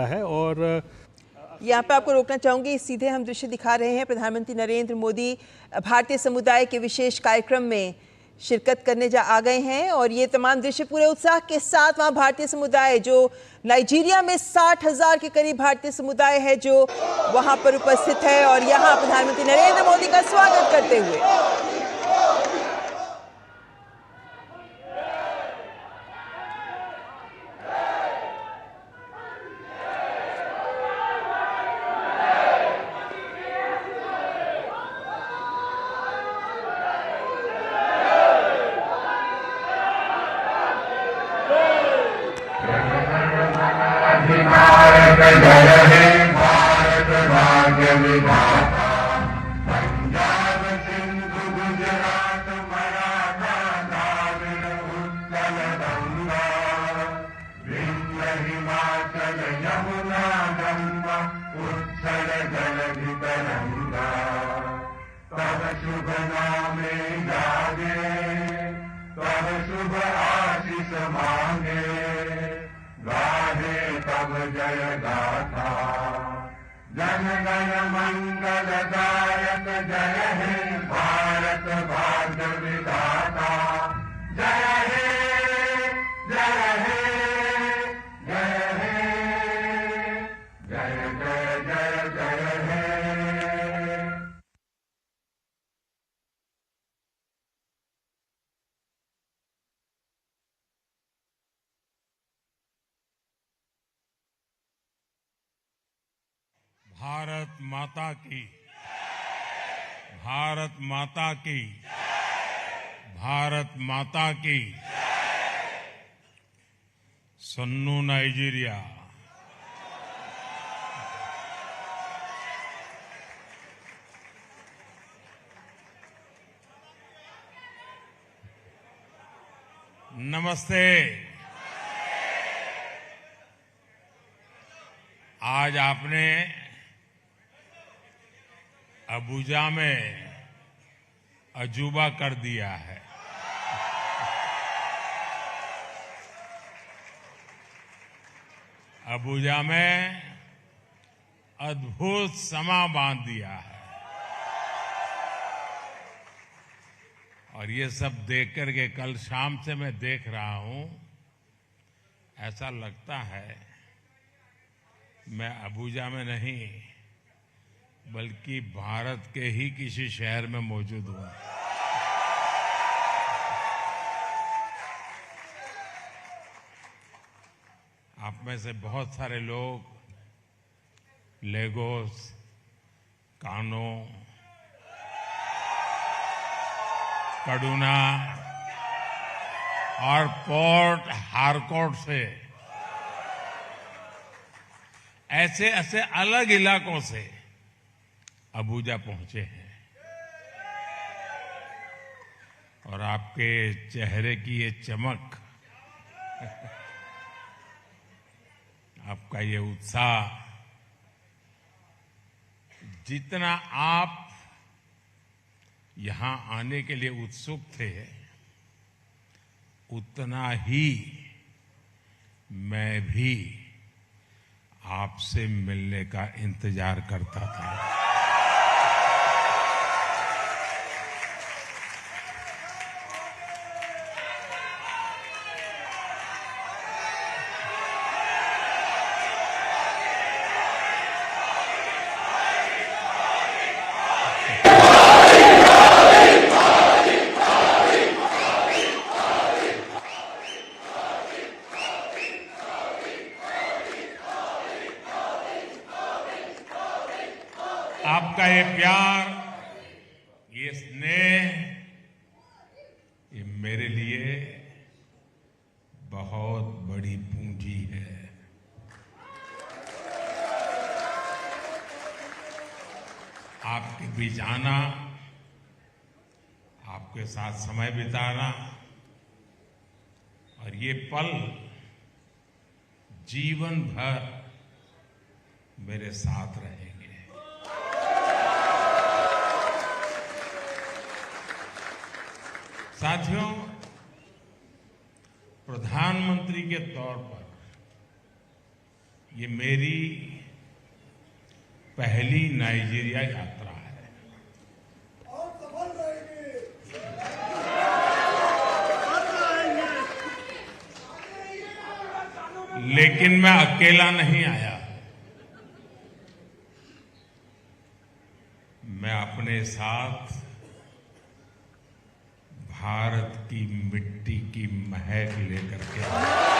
है। और यहाँ पे आपको रोकना चाहूंगी, सीधे हम दृश्य दिखा रहे हैं। प्रधानमंत्री नरेंद्र मोदी भारतीय समुदाय के विशेष कार्यक्रम में शिरकत करने आ गए हैं और ये तमाम दृश्य पूरे उत्साह के साथ वहाँ भारतीय समुदाय जो नाइजीरिया में 60,000 के करीब भारतीय समुदाय है जो वहाँ पर उपस्थित है और यहाँ प्रधानमंत्री नरेंद्र मोदी का स्वागत करते हुए भारत जय हे भारत भाग्य विधाता, पंजाब सिंधु गुजरात मराठा द्राविड़ उत्कल गंगा, विंध्य हिमाचल यमुना गंगा उच्छल जलधि तरंगा, तब शुभ नामे जागे, तब शुभ आशीष मांगे, गाहे तब जय गाथा, जन गण मंगल दायक जय हे भारत भाग्य विधाता, जय हे जय हे जय हे जय जय जय जय हे। भारत माता की, भारत माता की, भारत माता की। सन्नू नाइजीरिया। नमस्ते। आज आपने अबुजा में अजूबा कर दिया है। अबुजा में अद्भुत समा बांध दिया है और ये सब देख करके कल शाम से मैं देख रहा हूं, ऐसा लगता है मैं अबुजा में नहीं बल्कि भारत के ही किसी शहर में मौजूद हूं। आप में से बहुत सारे लोग लेगोस, कानो, कड़ूना और पोर्ट हारकोट से ऐसे ऐसे अलग इलाकों से अबुजा पहुंचे हैं और आपके चेहरे की ये चमक, आपका ये उत्साह, जितना आप यहां आने के लिए उत्सुक थे उतना ही मैं भी आपसे मिलने का इंतजार करता था। आपका ये प्यार, ये स्नेह, ये मेरे लिए बहुत बड़ी पूंजी है। आपके बीच आना, आपके साथ समय बिताना और ये पल जीवन भर मेरे साथ रहेंगे। साथियों, प्रधानमंत्री के तौर पर ये मेरी पहली नाइजीरिया यात्रा है। लेकिन मैं अकेला नहीं आया। मैं अपने साथ भारत की मिट्टी की महक लेकर के आया।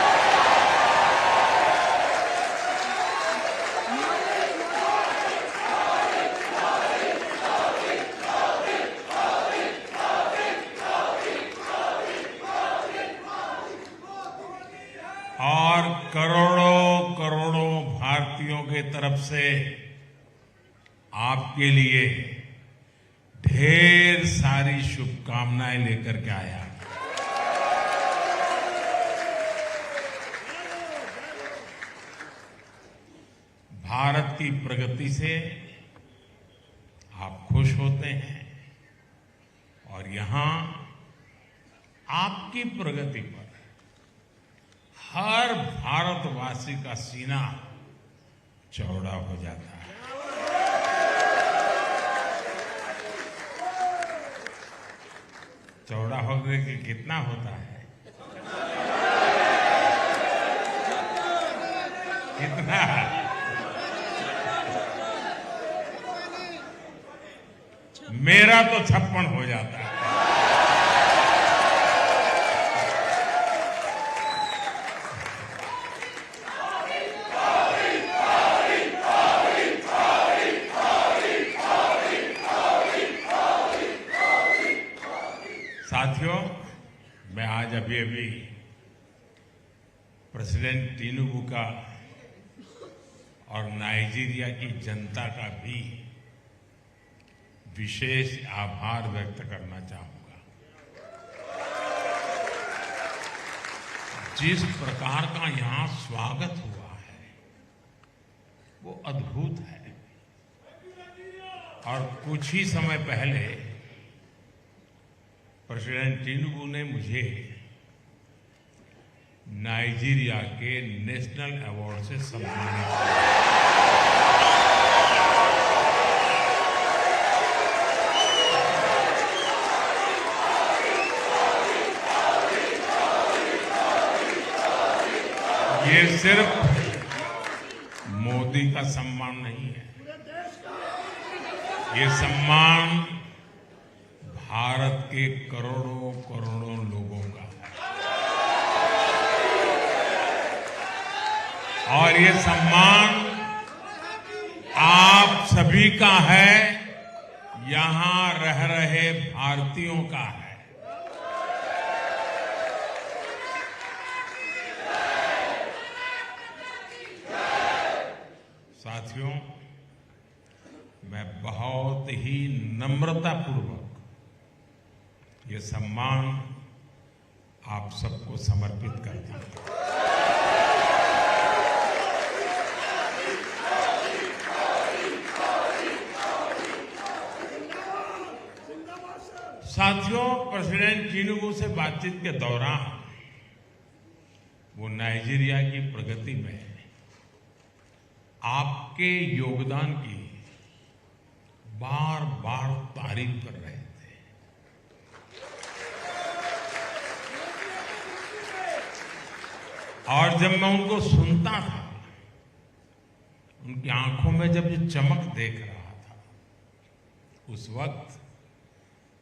और करोड़ों करोड़ों भारतीयों के तरफ से आपके लिए ढेर सारी शुभकामनाएं लेकर के आया। भारत की प्रगति से आप खुश होते हैं और यहां आपकी प्रगति पर हर भारतवासी का सीना चौड़ा हो जाता है। चौड़ा होने के कितना होता है? कितना? मेरा तो 56 हो जाता है। साथियों, मैं आज अभी प्रेसिडेंट टिनुबू का और नाइजीरिया की जनता का भी विशेष आभार व्यक्त करना चाहूंगा। जिस प्रकार का यहां स्वागत हुआ है वो अद्भुत है। और कुछ ही समय पहले प्रेसिडेंट टिनुबू ने मुझे नाइजीरिया के नेशनल अवार्ड से सम्मानित किया। ये सिर्फ मोदी का सम्मान नहीं है, ये सम्मान भारत के करोड़ों करोड़ों लोगों का है। और ये सम्मान आप सभी का है, यहां रह रहे भारतीयों का है। साथियों, मैं बहुत ही नम्रतापूर्वक ये सम्मान आप सबको समर्पित करता हूं। साथियों, प्रेसिडेंट टिनुबू से बातचीत के दौरान वो नाइजीरिया की प्रगति में आपके योगदान की बार बार तारीफ कर रहे थे। और जब मैं उनको सुनता था, उनकी आंखों में जब ये चमक देख रहा था, उस वक्त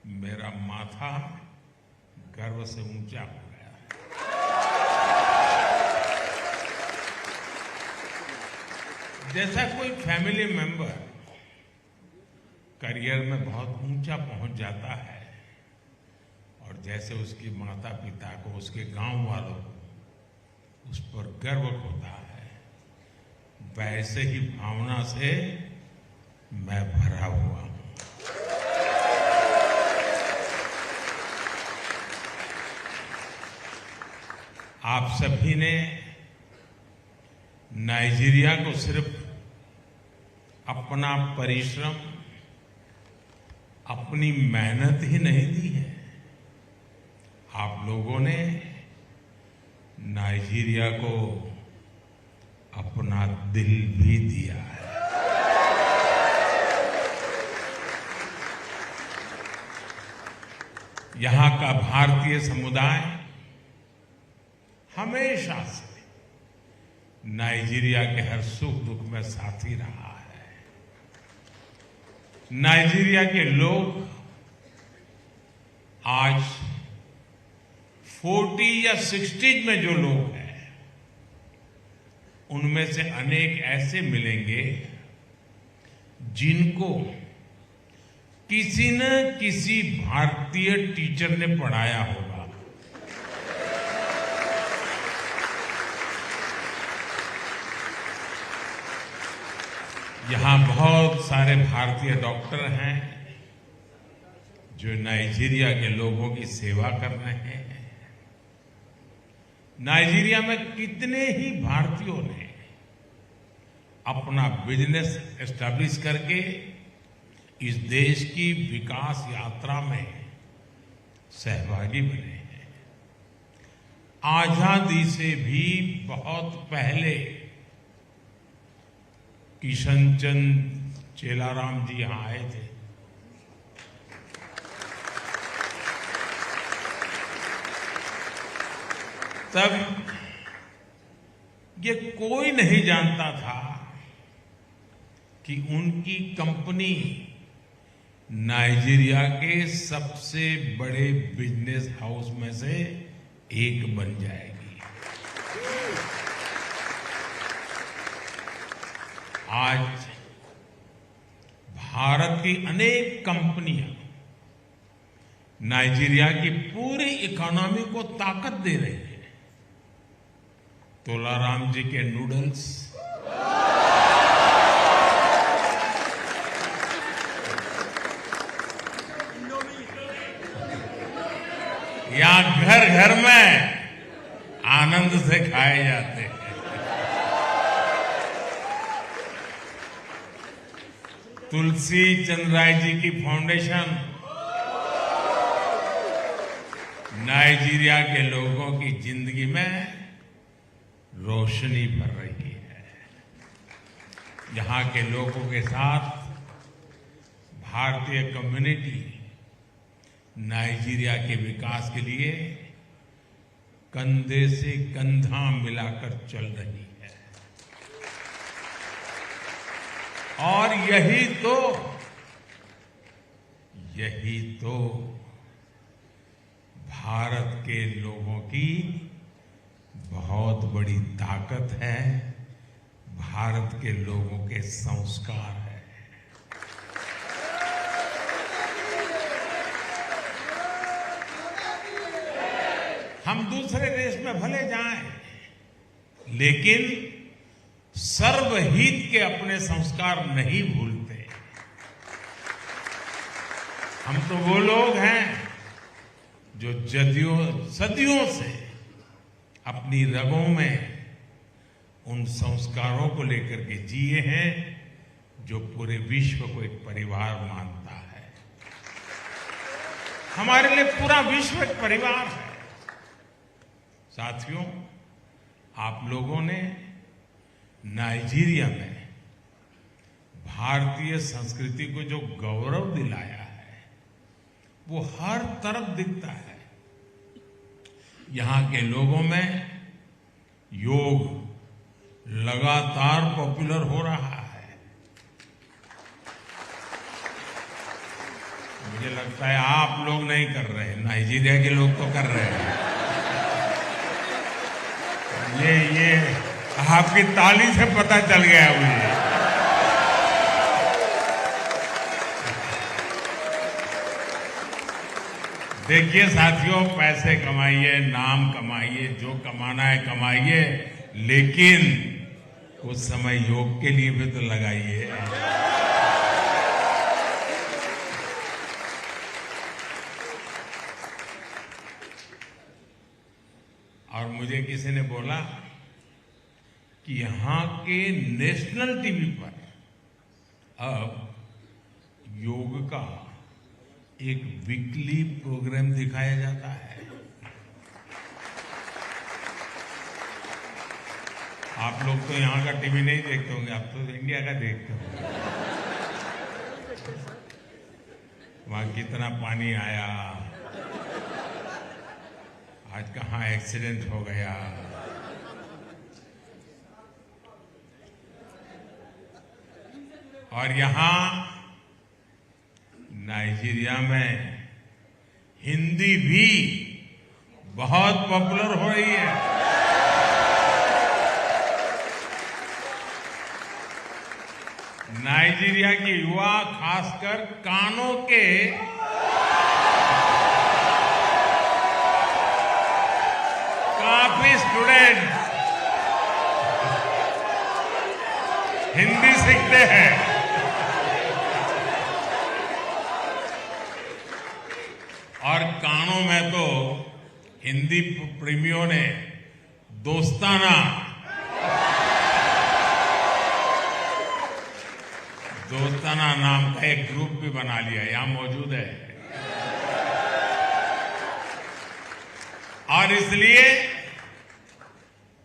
मेरा माथा गर्व से ऊंचा हो गया। जैसा कोई फैमिली मेंबर करियर में बहुत ऊंचा पहुंच जाता है और जैसे उसकी माता पिता को, उसके गांव वालों को उस पर गर्व होता है, वैसे ही भावना से मैं भरा हुआ हूं। आप सभी ने नाइजीरिया को सिर्फ अपना परिश्रम, अपनी मेहनत ही नहीं दी है, आप लोगों ने नाइजीरिया को अपना दिल भी दिया है। यहां का भारतीय समुदाय हमेशा से नाइजीरिया के हर सुख दुख में साथी रहा है। नाइजीरिया के लोग आज 40 या 60 में जो लोग हैं, उनमें से अनेक ऐसे मिलेंगे जिनको किसी न किसी भारतीय टीचर ने पढ़ाया होगा। यहां बहुत सारे भारतीय डॉक्टर हैं जो नाइजीरिया के लोगों की सेवा कर रहे हैं। नाइजीरिया में कितने ही भारतीयों ने अपना बिजनेस एस्टैब्लिश करके इस देश की विकास यात्रा में सहभागी बने हैं। आजादी से भी बहुत पहले किशनचंद चेलाराम जी यहां आए थे। तब ये कोई नहीं जानता था कि उनकी कंपनी नाइजीरिया के सबसे बड़े बिजनेस हाउस में से एक बन जाएगी। आज भारत की अनेक कंपनियां नाइजीरिया की पूरी इकोनॉमी को ताकत दे रही है। तोलाराम जी के नूडल्स, यहाँ घर घर में आनंद से खाए जाते हैं। तुलसी चंद राय जी की फाउंडेशन नाइजीरिया के लोगों की जिंदगी में रोशनी भर रही है। यहां के लोगों के साथ भारतीय कम्युनिटी नाइजीरिया के विकास के लिए कंधे से कंधा मिलाकर चल रही है। और यही तो भारत के लोगों की बहुत बड़ी ताकत है, भारत के लोगों के संस्कार है। हम दूसरे देश में भले जाएं, लेकिन सर्वहित के अपने संस्कार नहीं भूलते। हम तो वो लोग हैं जो सदियों से अपनी रगों में उन संस्कारों को लेकर के जिए हैं जो पूरे विश्व को एक परिवार मानता है। हमारे लिए पूरा विश्व एक परिवार है। साथियों, आप लोगों ने नाइजीरिया में भारतीय संस्कृति को जो गौरव दिलाया है वो हर तरफ दिखता है। यहां के लोगों में योग लगातार पॉपुलर हो रहा है। मुझे लगता है आप लोग नहीं कर रहे, नाइजीरिया के लोग तो कर रहे हैं। ये आपकी ताली से पता चल गया मुझे। देखिए साथियों, पैसे कमाइए, नाम कमाइए, जो कमाना है कमाइए, लेकिन कुछ समय योग के लिए भी तो लगाइए। और मुझे किसी ने बोला कि यहां के नेशनल टीवी पर अब योग का एक वीकली प्रोग्राम दिखाया जाता है। आप लोग तो यहाँ का टीवी नहीं देखते होंगे, आप तो इंडिया का देखते होंगे। वहां कितना पानी आया, आज कहाँ एक्सीडेंट हो गया। और यहां नाइजीरिया में हिंदी भी बहुत पॉपुलर हो रही है। नाइजीरिया के युवा, खासकर कानो के काफी स्टूडेंट हिंदी सीखते हैं। और कानों में तो हिंदी प्रेमियों ने दोस्ताना नाम का एक ग्रुप भी बना लिया, यहां मौजूद है। और इसलिए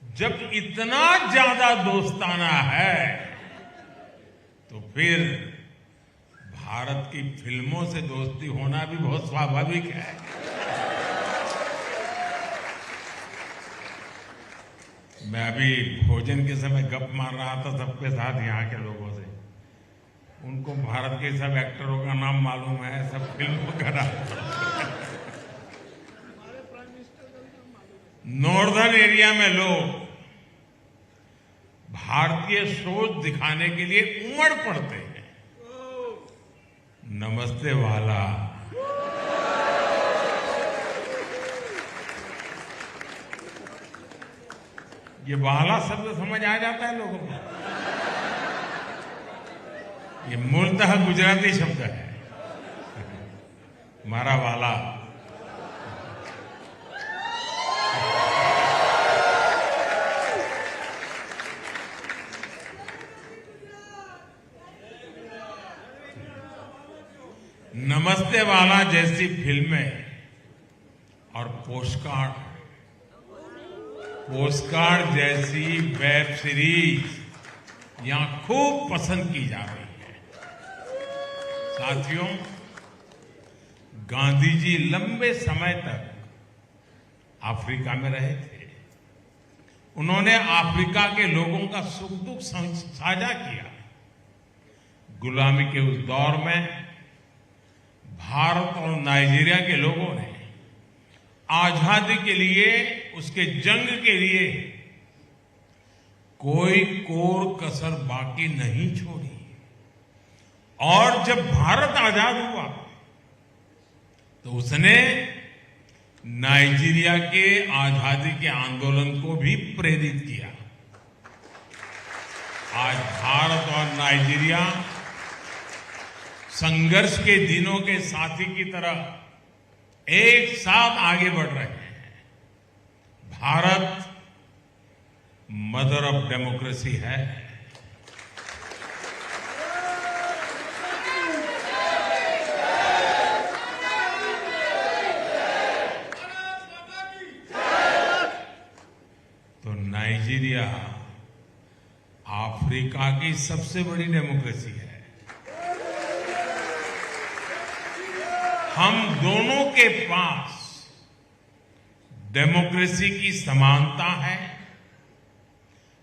जब इतना ज्यादा दोस्ताना है तो फिर भारत की फिल्मों से दोस्ती होना भी बहुत स्वाभाविक है। मैं अभी भोजन के समय गप मार रहा था सबके साथ, यहाँ के लोगों से। उनको भारत के सब एक्टरों का नाम मालूम है, सब फिल्मों का नाम। नॉर्दर्न एरिया में लोग भारतीय सोच दिखाने के लिए उमड़ पड़ते हैं। नमस्ते वाला, ये वाला शब्द समझ आ जाता है लोगों को। ये मूलतः गुजराती शब्द है, मारा वाला। नमस्ते वाला जैसी फिल्में और पोस्टकार्ड जैसी वेब सीरीज यहां खूब पसंद की जा रही है। साथियों, गांधी जी लंबे समय तक अफ्रीका में रहे थे। उन्होंने अफ्रीका के लोगों का सुख दुख साझा किया। गुलामी के उस दौर में भारत और नाइजीरिया के लोगों ने आजादी के लिए, उसके जंग के लिए कोई कोर कसर बाकी नहीं छोड़ी। और जब भारत आजाद हुआ तो उसने नाइजीरिया के आजादी के आंदोलन को भी प्रेरित किया। आज भारत और नाइजीरिया संघर्ष के दिनों के साथी की तरह एक साथ आगे बढ़ रहे हैं। भारत मदर ऑफ डेमोक्रेसी है। तो नाइजीरिया अफ्रीका की सबसे बड़ी डेमोक्रेसी है। हम दोनों के पास डेमोक्रेसी की समानता है।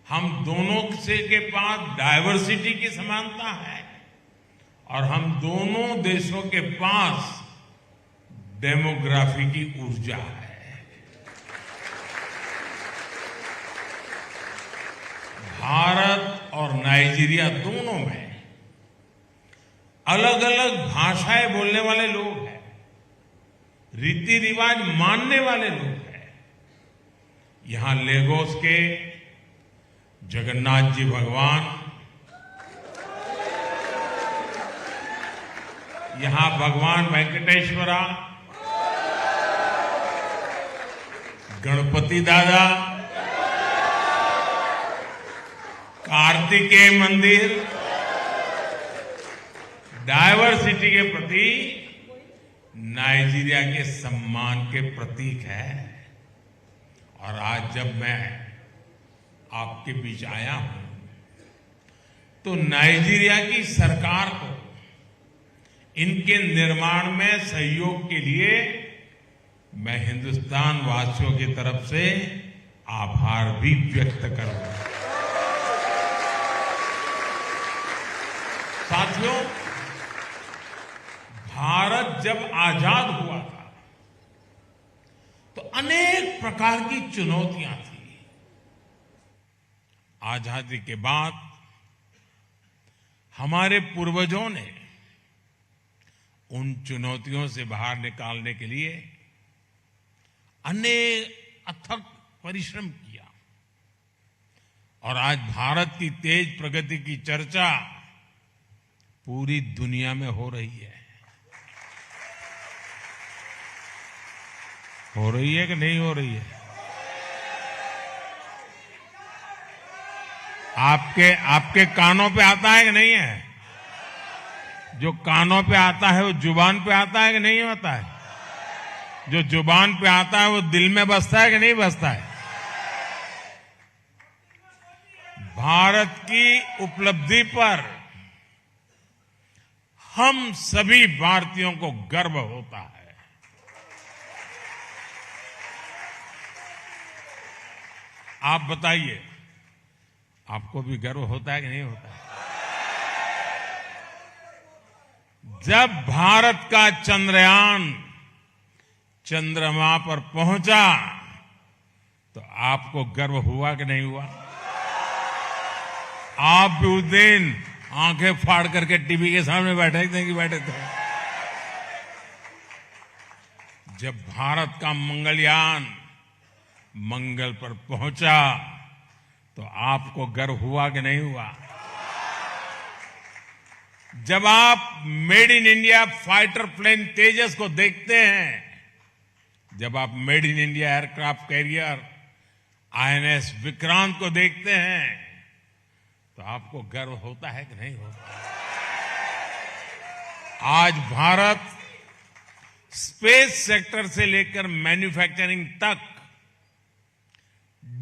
हम दोनों के पास डायवर्सिटी की समानता है। और हम दोनों देशों के पास डेमोग्राफी की ऊर्जा है। भारत और नाइजीरिया दोनों में अलग अलग भाषाएं बोलने वाले लोग हैं, रीति रिवाज मानने वाले लोग हैं। यहां लेगोस के जगन्नाथ जी भगवान, यहां भगवान वेंकटेश्वरा, गणपति दादा, कार्तिकेय मंदिर डायवर्सिटी के प्रति नाइजीरिया के सम्मान के प्रतीक है। और आज जब मैं आपके बीच आया हूं तो नाइजीरिया की सरकार को इनके निर्माण में सहयोग के लिए मैं हिंदुस्तान वासियों की तरफ से आभार भी व्यक्त करूंगा। साथियों, भारत जब आजाद हुआ था तो अनेक प्रकार की चुनौतियां थी। आजादी के बाद हमारे पूर्वजों ने उन चुनौतियों से बाहर निकालने के लिए अनेक अथक परिश्रम किया और आज भारत की तेज प्रगति की चर्चा पूरी दुनिया में हो रही है। हो रही है कि नहीं हो रही है? आपके कानों पे आता है कि नहीं है? जो कानों पे आता है वो जुबान पे आता है कि नहीं आता है? जो जुबान पे आता है वो दिल में बसता है कि नहीं बसता है? भारत की उपलब्धि पर हम सभी भारतीयों को गर्व होता है। आप बताइए, आपको भी गर्व होता है कि नहीं होता है? जब भारत का चंद्रयान चंद्रमा पर पहुंचा तो आपको गर्व हुआ कि नहीं हुआ? आप भी उस दिन आंखें फाड़ करके टीवी के सामने बैठे थे कि बैठे थे? जब भारत का मंगलयान मंगल पर पहुंचा तो आपको गर्व हुआ कि नहीं हुआ? जब आप made in India fighter plane Tejas को देखते हैं, जब आप made in India aircraft carrier INS Vikrant को देखते हैं तो आपको गर्व होता है कि नहीं होता? आज भारत स्पेस सेक्टर से लेकर मैन्युफैक्चरिंग तक,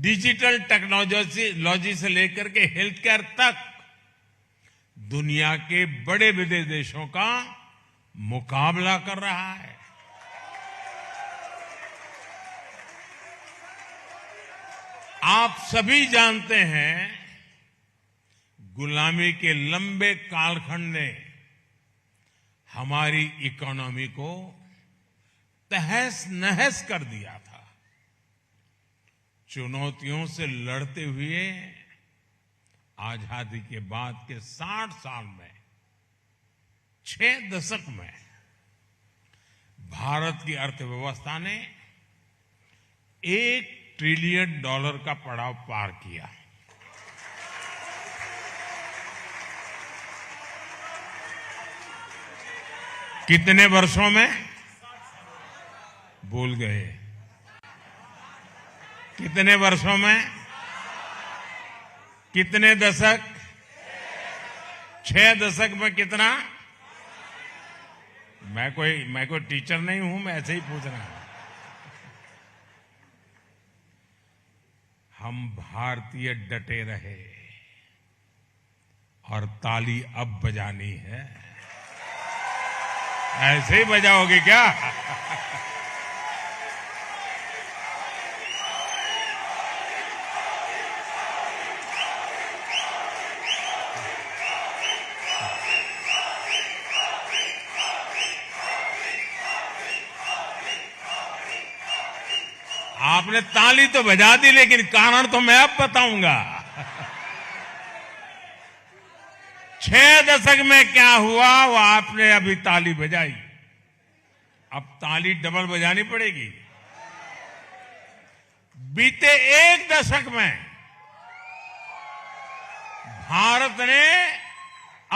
डिजिटल टेक्नोलॉजी से लेकर के हेल्थ केयर तक दुनिया के बड़े बड़े देशों का मुकाबला कर रहा है। आप सभी जानते हैं, गुलामी के लंबे कालखंड ने हमारी इकोनॉमी को तहस नहस कर दिया था। चुनौतियों से लड़ते हुए आजादी के बाद के 60 साल में, 6 दशक में भारत की अर्थव्यवस्था ने $1 ट्रिलियन का पड़ाव पार किया। कितने वर्षों में? भूल गए। कितने वर्षों में? कितने दशक? 6 दशक में कितना? मैं कोई टीचर नहीं हूं, मैं ऐसे ही पूछ रहा हूं। हम भारतीय डटे रहे और ताली अब बजानी है। ऐसे ही बजाओगे क्या? आपने ताली तो बजा दी, लेकिन कारण तो मैं अब बताऊंगा। 6 दशक में क्या हुआ वो आपने अभी ताली बजाई, अब ताली डबल बजानी पड़ेगी। बीते 1 दशक में भारत ने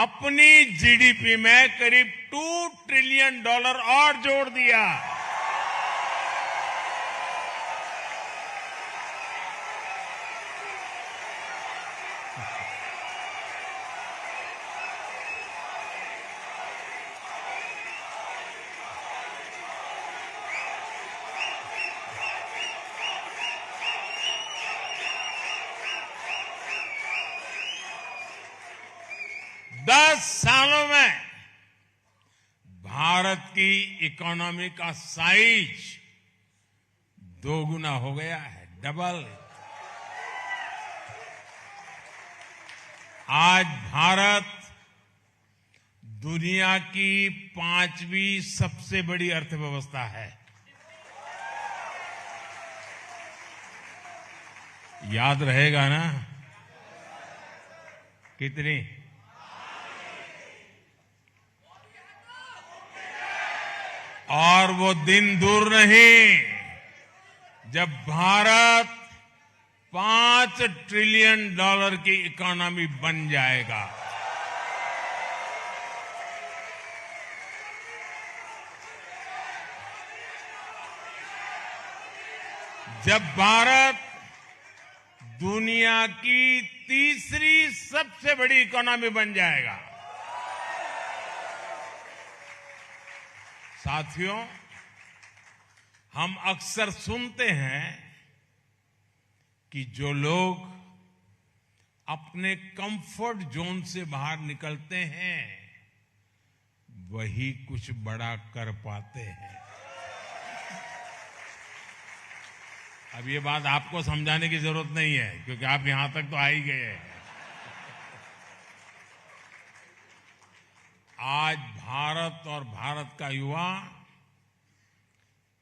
अपनी जीडीपी में करीब $2 ट्रिलियन और जोड़ दिया। 10 सालों में भारत की इकोनॉमी का साइज 2 गुना हो गया है, डबल। आज भारत दुनिया की 5वीं सबसे बड़ी अर्थव्यवस्था है। याद रहेगा ना? कितनी? और वो दिन दूर नहीं जब भारत $5 ट्रिलियन की इकोनॉमी बन जाएगा। जब भारत दुनिया की तीसरी सबसे बड़ी इकोनॉमी बन जाएगा। साथियों, हम अक्सर सुनते हैं कि जो लोग अपने कंफर्ट जोन से बाहर निकलते हैं वही कुछ बड़ा कर पाते हैं। अब ये बात आपको समझाने की जरूरत नहीं है क्योंकि आप यहां तक तो आ ही गए हैं। आज भारत और भारत का युवा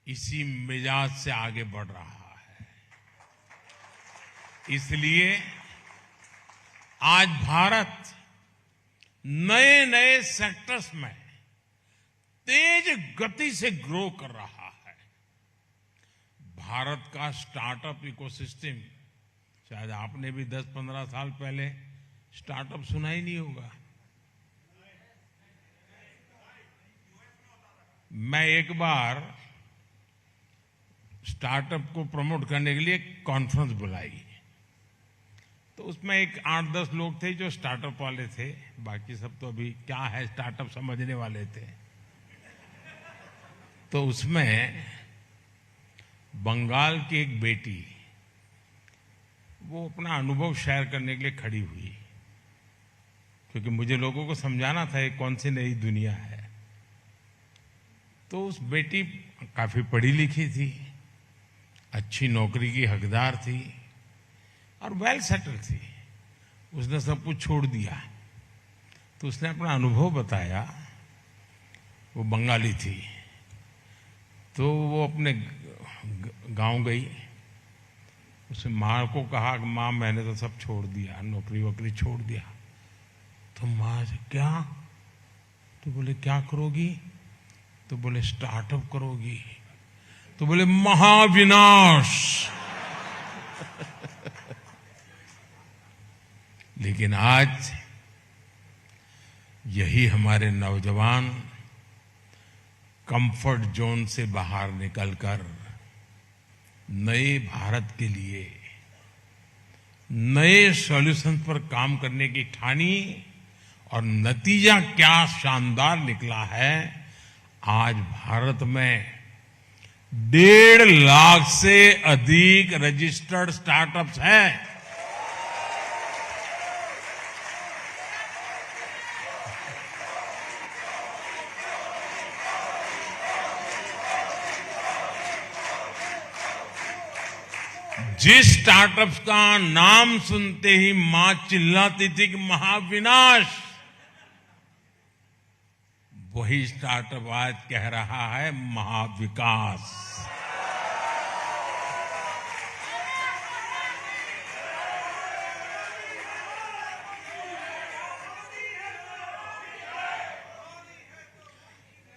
इसी मिजाज से आगे बढ़ रहा है। इसलिए आज भारत नए नए सेक्टर्स में तेज गति से ग्रो कर रहा है। भारत का स्टार्टअप इकोसिस्टम, शायद आपने भी 10-15 साल पहले स्टार्टअप सुना ही नहीं होगा। मैं एक बार स्टार्टअप को प्रमोट करने के लिए एक कॉन्फ्रेंस बुलाई, तो उसमें एक 8-10 लोग थे जो स्टार्टअप वाले थे, बाकी सब तो अभी क्या है स्टार्टअप समझने वाले थे। तो उसमें बंगाल की एक बेटी वो अपना अनुभव शेयर करने के लिए खड़ी हुई, क्योंकि मुझे लोगों को समझाना था ये कौन सी नई दुनिया है। तो उस बेटी काफी पढ़ी लिखी थी, अच्छी नौकरी की हकदार थी और वेल सेटल थी। उसने सब कुछ छोड़ दिया। तो उसने अपना अनुभव बताया। वो बंगाली थी। तो वो अपने गांव गई। उसने माँ को कहा कि माँ मैंने तो सब छोड़ दिया, नौकरी वोकरी छोड़ दिया। तो माँ से क्या? तो बोले क्या करोगी? तो बोले स्टार्टअप करोगी। तो बोले महाविनाश। लेकिन आज यही हमारे नौजवान कंफर्ट जोन से बाहर निकलकर नए भारत के लिए नए सॉल्यूशन पर काम करने की ठानी और नतीजा क्या शानदार निकला है। आज भारत में 1.5 लाख से अधिक रजिस्टर्ड स्टार्टअप्स हैं। जिस स्टार्टअप्स का नाम सुनते ही मां चिल्लाती थी कि महाविनाश, वही स्टार्टअप आज कह रहा है महाविकास।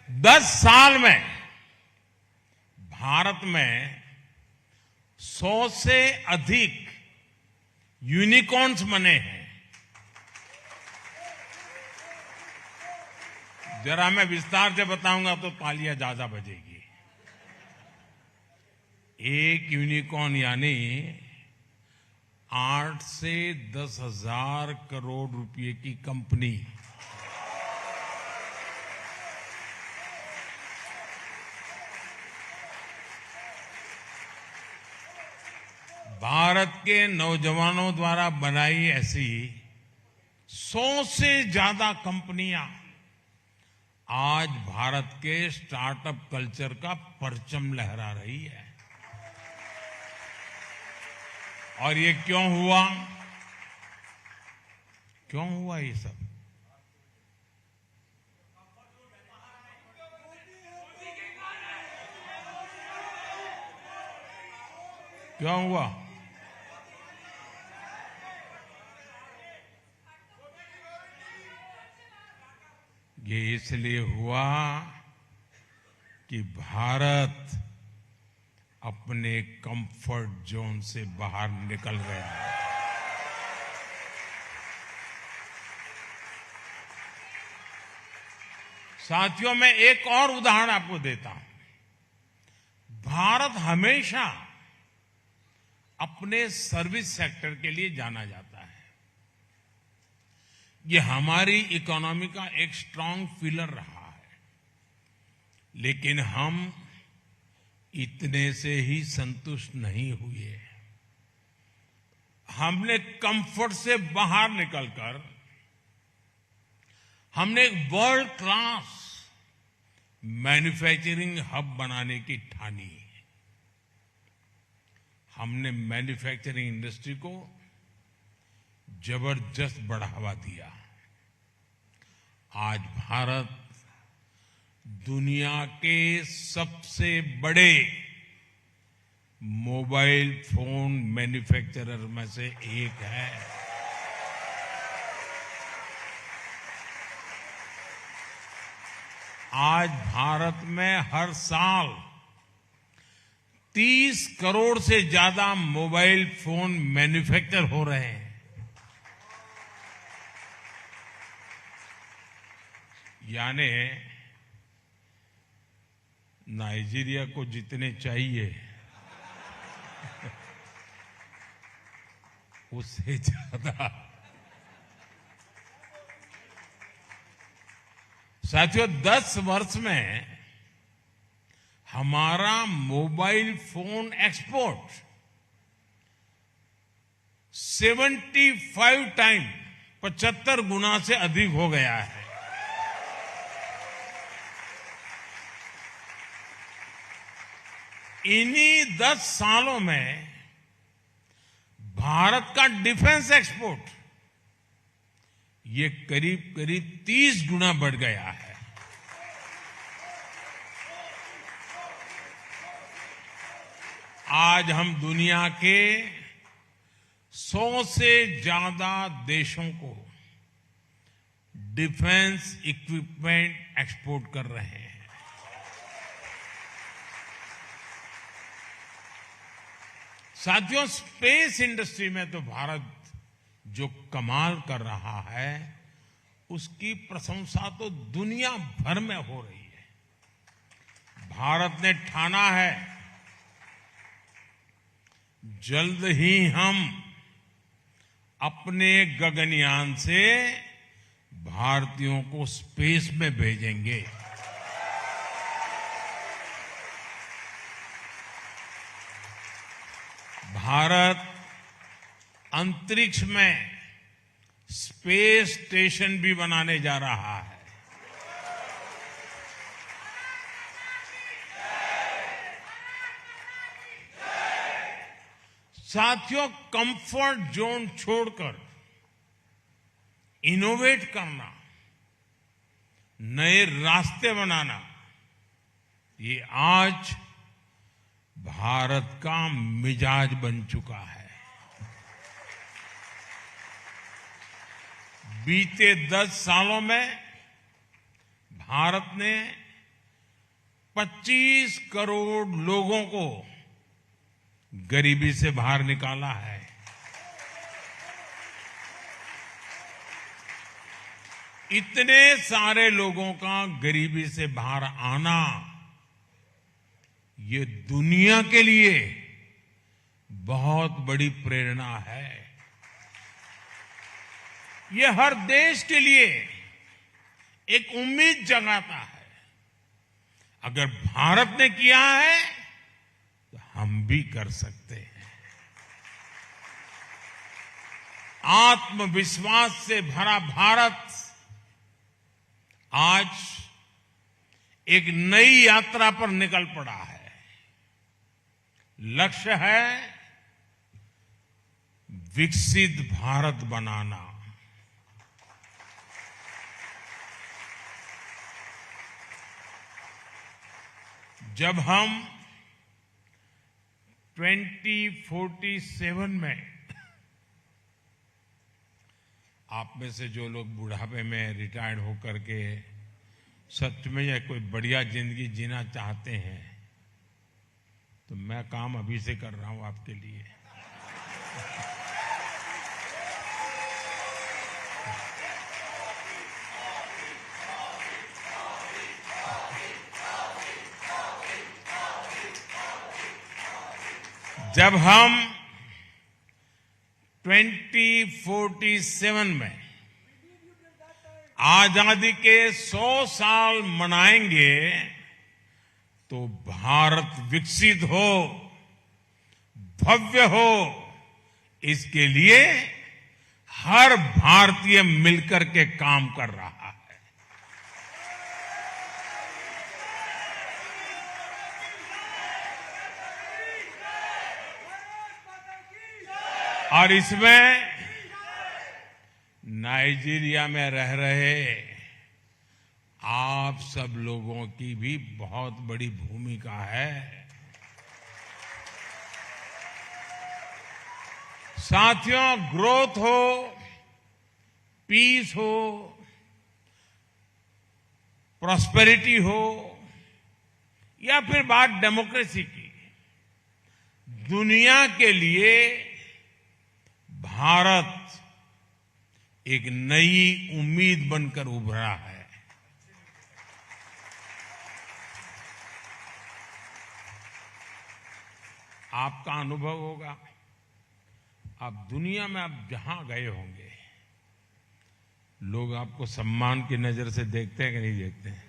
दस साल में भारत में 100 से अधिक यूनिकॉर्न्स बने हैं। जरा मैं विस्तार से बताऊंगा तो तालियां ज्यादा बजेगी। एक यूनिकॉर्न यानी 8 से 10,000 करोड़ रुपए की कंपनी। भारत के नौजवानों द्वारा बनाई ऐसी 100 से ज्यादा कंपनियां आज भारत के स्टार्टअप कल्चर का परचम लहरा रही है। और ये क्यों हुआ? क्यों हुआ ये सब? क्यों हुआ? ये इसलिए हुआ कि भारत अपने कंफर्ट जोन से बाहर निकल गया है। साथियों, मैं एक और उदाहरण आपको देता हूं। भारत हमेशा अपने सर्विस सेक्टर के लिए जाना जाता है। ये हमारी इकोनॉमी का एक स्ट्रांग पिलर रहा है। लेकिन हम इतने से ही संतुष्ट नहीं हुए। हमने कंफर्ट से बाहर निकलकर हमने एक वर्ल्ड क्लास मैन्युफैक्चरिंग हब बनाने की ठानी। हमने मैन्युफैक्चरिंग इंडस्ट्री को जबरदस्त बढ़ावा दिया। आज भारत दुनिया के सबसे बड़े मोबाइल फोन मैन्युफैक्चरर में से एक है। आज भारत में हर साल 30 करोड़ से ज्यादा मोबाइल फोन मैन्युफैक्चर हो रहे हैं। यानी नाइजीरिया को जितने चाहिए उससे ज्यादा। साथियों, 10 वर्ष में हमारा मोबाइल फोन एक्सपोर्ट 75 टाइम 75 गुना से अधिक हो गया है। इन्हीं 10 सालों में भारत का डिफेंस एक्सपोर्ट ये करीब करीब 30 गुना बढ़ गया है। आज हम दुनिया के 100 से ज्यादा देशों को डिफेंस इक्विपमेंट एक्सपोर्ट कर रहे हैं। साथियों, स्पेस इंडस्ट्री में तो भारत जो कमाल कर रहा है उसकी प्रशंसा तो दुनिया भर में हो रही है। भारत ने ठाना है जल्द ही हम अपने गगनयान से भारतीयों को स्पेस में भेजेंगे। भारत अंतरिक्ष में स्पेस स्टेशन भी बनाने जा रहा है। साथियों, कंफर्ट जोन छोड़कर इनोवेट करना, नए रास्ते बनाना, ये आज भारत का मिजाज बन चुका है। बीते 10 सालों में भारत ने 25 करोड़ लोगों को गरीबी से बाहर निकाला है। इतने सारे लोगों का गरीबी से बाहर आना ये दुनिया के लिए बहुत बड़ी प्रेरणा है। ये हर देश के लिए एक उम्मीद जगाता है। अगर भारत ने किया है तो हम भी कर सकते हैं। आत्मविश्वास से भरा भारत आज एक नई यात्रा पर निकल पड़ा है। लक्ष्य है विकसित भारत बनाना। जब हम 2047 में, आप में से जो लोग बुढ़ापे में रिटायर्ड होकर के सच में या कोई बढ़िया जिंदगी जीना चाहते हैं, तो मैं काम अभी से कर रहा हूं आपके लिए। जब हम 2047 में आजादी के 100 साल मनाएंगे तो भारत विकसित हो, भव्य हो, इसके लिए हर भारतीय मिलकर के काम कर रहा है। और इसमें नाइजीरिया में रह रहे आप सब लोगों की भी बहुत बड़ी भूमिका है। साथियों, ग्रोथ हो, पीस हो, प्रॉस्पेरिटी हो, या फिर बात डेमोक्रेसी की, दुनिया के लिए भारत एक नई उम्मीद बनकर उभरा है। आपका अनुभव होगा, आप दुनिया में आप जहां गए होंगे, लोग आपको सम्मान की नजर से देखते हैं कि नहीं देखते हैं?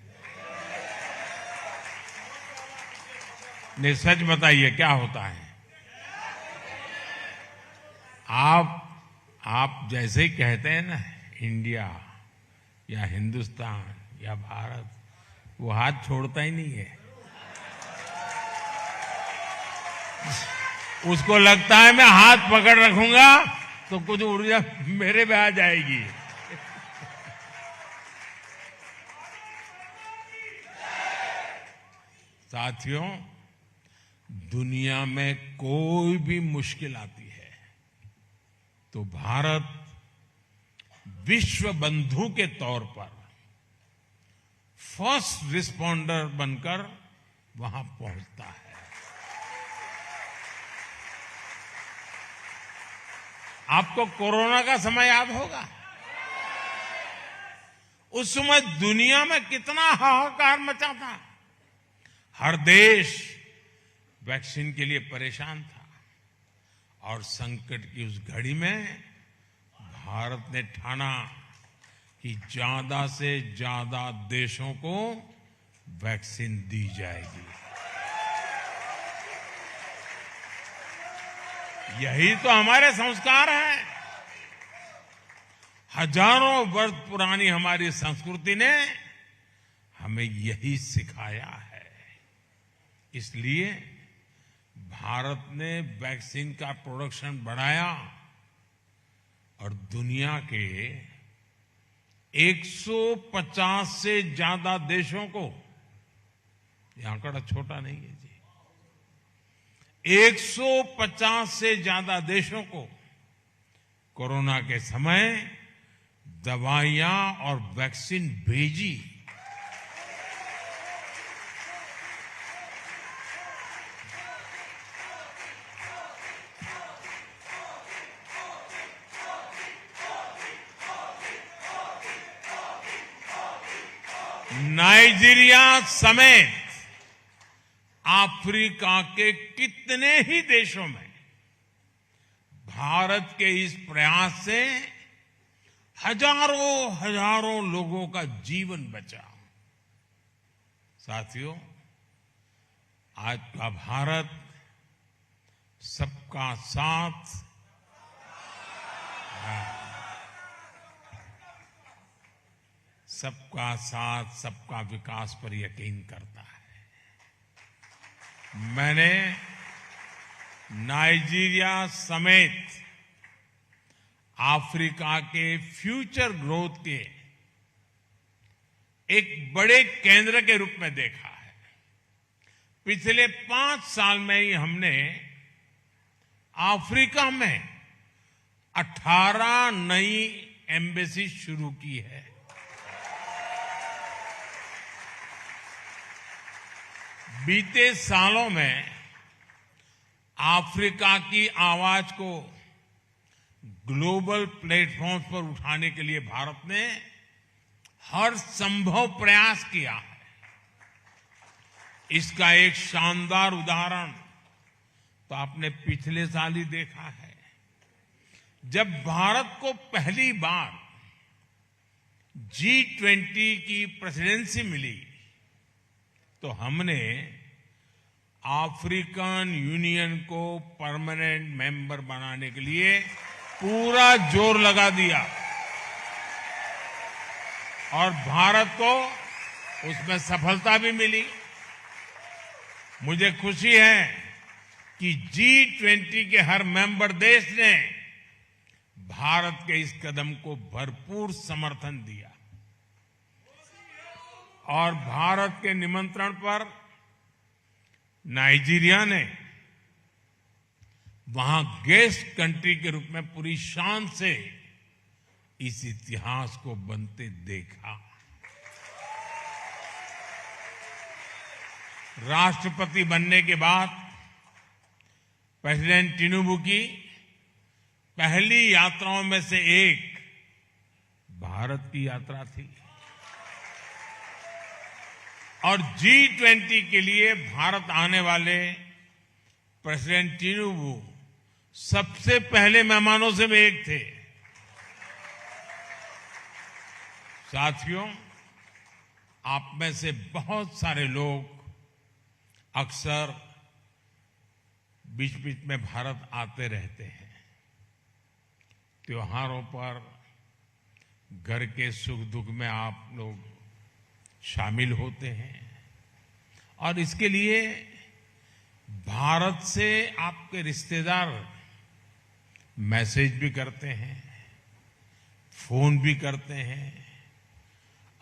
नहीं, सच बताइए क्या होता है? आप जैसे ही कहते हैं ना इंडिया या हिंदुस्तान या भारत, वो हाथ छोड़ता ही नहीं है। उसको लगता है मैं हाथ पकड़ रखूंगा तो कुछ ऊर्जा मेरे में आ जाएगी। साथियों, दुनिया में कोई भी मुश्किल आती है तो भारत विश्व बंधु के तौर पर फर्स्ट रिस्पॉन्डर बनकर वहां पहुंचता है। आपको कोरोना का समय याद होगा, उस समय दुनिया में कितना हाहाकार मचा था। हर देश वैक्सीन के लिए परेशान था और संकट की उस घड़ी में भारत ने ठाना कि ज्यादा से ज्यादा देशों को वैक्सीन दी जाएगी। यही तो हमारे संस्कार हैं। हजारों वर्ष पुरानी हमारी संस्कृति ने हमें यही सिखाया है। इसलिए भारत ने वैक्सीन का प्रोडक्शन बढ़ाया और दुनिया के 150 से ज्यादा देशों को, यह आंकड़ा छोटा नहीं है जी, 150 से ज्यादा देशों को कोरोना के समय दवाइयां और वैक्सीन भेजी। नाइजीरिया समेत अफ्रीका के कितने ही देशों में भारत के इस प्रयास से हजारों लोगों का जीवन बचा। साथियों, आज का भारत सबका साथ, सबका साथ सबका विकास पर यकीन करता है। मैंने नाइजीरिया समेत अफ्रीका के फ्यूचर ग्रोथ के एक बड़े केंद्र के रूप में देखा है। पिछले 5 साल में ही हमने अफ्रीका में 18 नई एम्बेसी शुरू की है। बीते सालों में अफ्रीका की आवाज को ग्लोबल प्लेटफॉर्म्स पर उठाने के लिए भारत ने हर संभव प्रयास किया है। इसका एक शानदार उदाहरण तो आपने पिछले साल ही देखा है, जब भारत को पहली बार G20 की प्रेसिडेंसी मिली तो हमने अफ्रीकन यूनियन को परमानेंट मेंबर बनाने के लिए पूरा जोर लगा दिया और भारत को उसमें सफलता भी मिली। मुझे खुशी है कि G20 के हर मेंबर देश ने भारत के इस कदम को भरपूर समर्थन दिया और भारत के निमंत्रण पर नाइजीरिया ने वहां गेस्ट कंट्री के रूप में पूरी शान से इस इतिहास को बनते देखा। राष्ट्रपति बनने के बाद प्रेसिडेंट टिनुबू की पहली यात्राओं में से एक भारत की यात्रा थी और G20 के लिए भारत आने वाले प्रेसिडेंट टिनुबू सबसे पहले मेहमानों से भी एक थे। साथियों, आप में से बहुत सारे लोग अक्सर बीच बीच में भारत आते रहते हैं। त्योहारों पर घर के सुख दुख में आप लोग शामिल होते हैं और इसके लिए भारत से आपके रिश्तेदार मैसेज भी करते हैं, फोन भी करते हैं।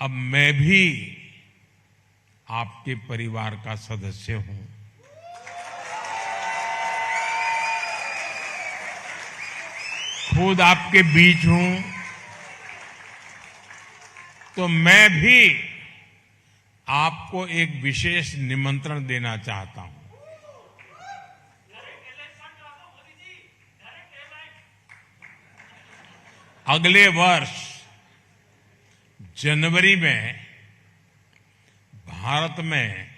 अब मैं भी आपके परिवार का सदस्य हूं। खुद आपके बीच हूं तो मैं भी आपको एक विशेष निमंत्रण देना चाहता हूं। अगले वर्ष जनवरी में भारत में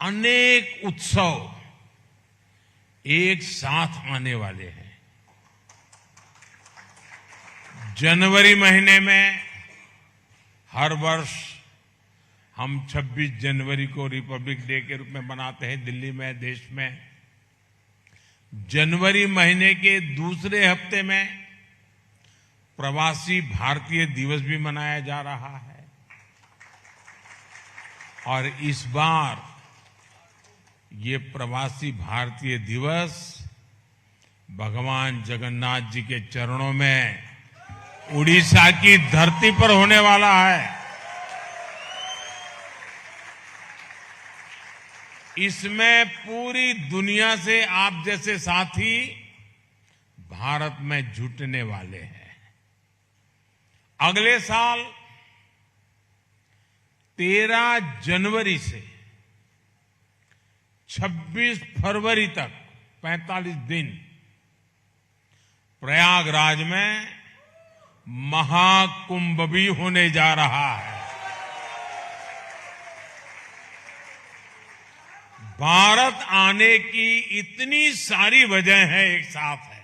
अनेक उत्सव एक साथ आने वाले हैं। जनवरी महीने में हर वर्ष हम 26 जनवरी को रिपब्लिक डे के रूप में मनाते हैं दिल्ली में, देश में। जनवरी महीने के दूसरे हफ्ते में प्रवासी भारतीय दिवस भी मनाया जा रहा है और इस बार ये प्रवासी भारतीय दिवस भगवान जगन्नाथ जी के चरणों में उड़ीसा की धरती पर होने वाला है। इसमें पूरी दुनिया से आप जैसे साथी भारत में जुटने वाले हैं। अगले साल 13 जनवरी से 26 फरवरी तक 45 दिन प्रयागराज में महाकुंभ भी होने जा रहा है। भारत आने की इतनी सारी वजह है, एक साथ है।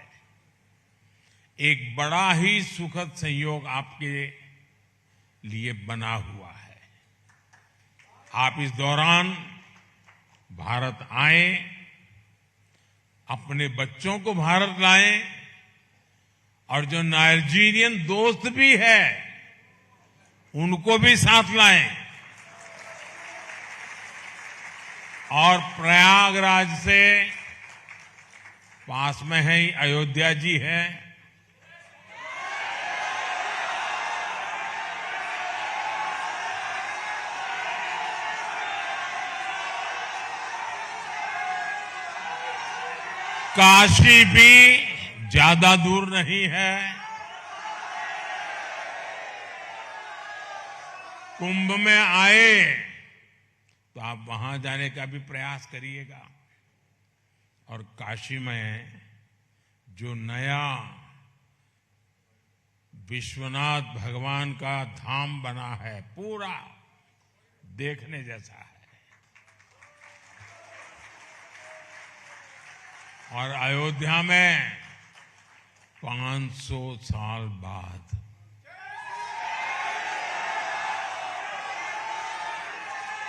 एक बड़ा ही सुखद संयोग आपके लिए बना हुआ है। आप इस दौरान भारत आएं, अपने बच्चों को भारत लाएं और जो नाइजीरियन दोस्त भी है उनको भी साथ लाएं और प्रयागराज से पास में है ही अयोध्या जी है, काशी भी ज्यादा दूर नहीं है, कुंभ में आए तो आप वहां जाने का भी प्रयास करिएगा। और काशी में जो नया विश्वनाथ भगवान का धाम बना है पूरा देखने जैसा है। और अयोध्या में 500 साल बाद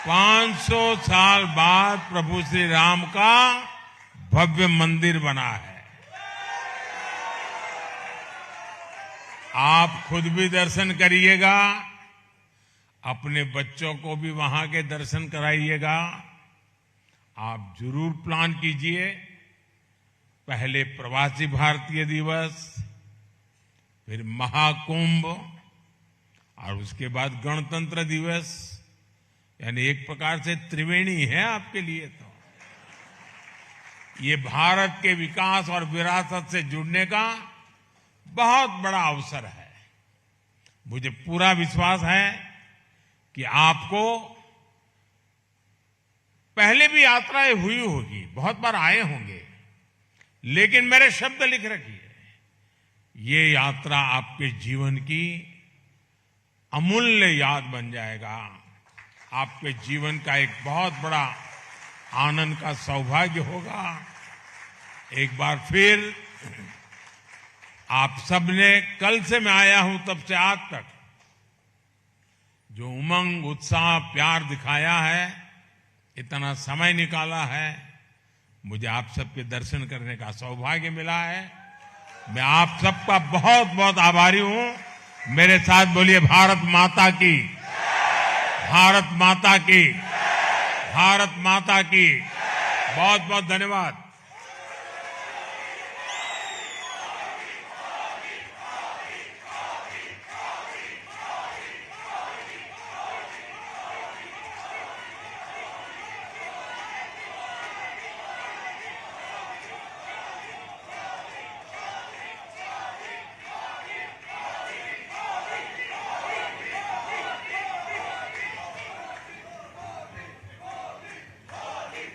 500 साल बाद प्रभु श्री राम का भव्य मंदिर बना है। आप खुद भी दर्शन करिएगा, अपने बच्चों को भी वहां के दर्शन कराइएगा। आप जरूर प्लान कीजिए, पहले प्रवासी भारतीय दिवस, फिर महाकुंभ और उसके बाद गणतंत्र दिवस, यानी एक प्रकार से त्रिवेणी है आपके लिए। तो ये भारत के विकास और विरासत से जुड़ने का बहुत बड़ा अवसर है। मुझे पूरा विश्वास है कि आपको पहले भी यात्राएं हुई होगी, बहुत बार आए होंगे, लेकिन मेरे शब्द लिख रखिए, ये यात्रा आपके जीवन की अमूल्य याद बन जाएगा, आपके जीवन का एक बहुत बड़ा आनंद का सौभाग्य होगा। एक बार फिर आप सबने, कल से मैं आया हूं तब से आज तक जो उमंग, उत्साह, प्यार दिखाया है, इतना समय निकाला है, मुझे आप सबके दर्शन करने का सौभाग्य मिला है। मैं आप सबका बहुत बहुत आभारी हूं। मेरे साथ बोलिए भारत माता की, भारत माता की, भारत माता की। बहुत बहुत धन्यवाद।